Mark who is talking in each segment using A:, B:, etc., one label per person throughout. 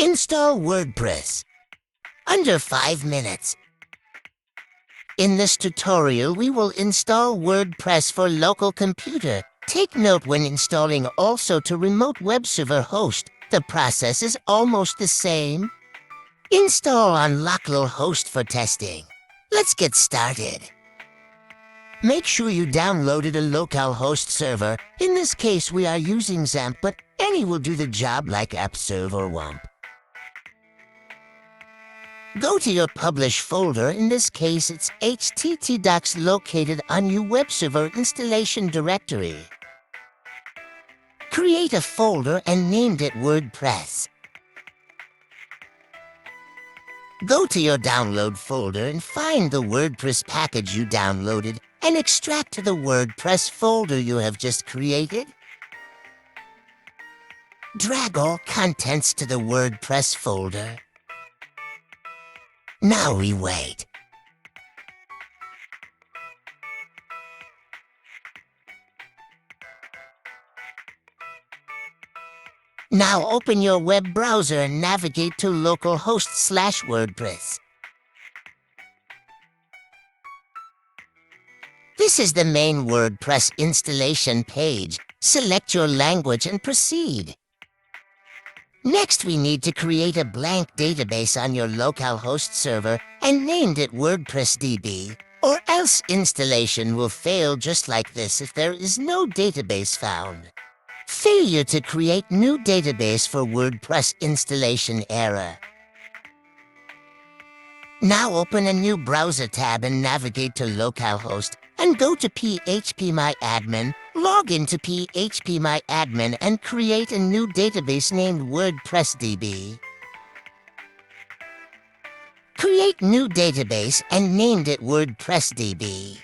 A: Install WordPress. Under 5 minutes. In this tutorial, we will install WordPress for local computer. Take note when installing also to remote web server host. The process is almost the same. Install on localhost for testing. Let's get started. Make sure you downloaded a localhost server. In this case, we are using XAMP, but any will do the job like webserver or WAMP. Go to your Publish folder. In this case, it's HTTP docs located on your web server installation directory. Create a folder and named it WordPress. Go to your download folder and find the WordPress package you downloaded and extract to the WordPress folder you have just created. Drag all contents to the WordPress folder. Now we wait. Now open your web browser and navigate to localhost/WordPress. This is the main WordPress installation page. Select your language and proceed. Next, we need to create a blank database on your localhost server and named it WordPress DB, or else installation will fail just like this if there is no database found. Failure to create new database for WordPress installation error. Now open a new browser tab and navigate to localhost and go to phpMyAdmin. Log into phpMyAdmin and create a new database named WordPress DB. Create new database and named it WordPress DB.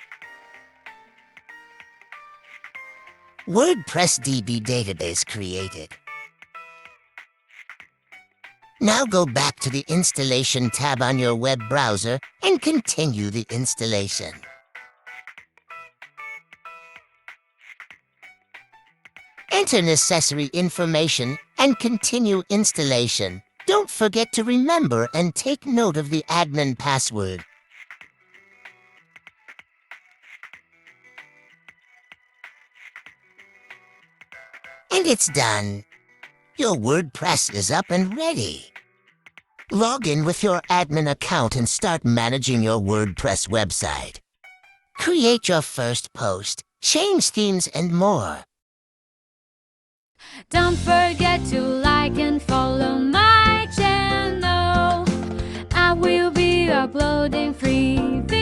A: WordPress DB database created. Now go back to the installation tab on your web browser and continue the installation. Enter necessary information and continue installation. Don't forget to remember and take note of the admin password. And it's done. Your WordPress is up and ready. Log in with your admin account and start managing your WordPress website. Create your first post, change themes, and more.
B: Don't forget to like and follow my channel. I will be uploading free videos.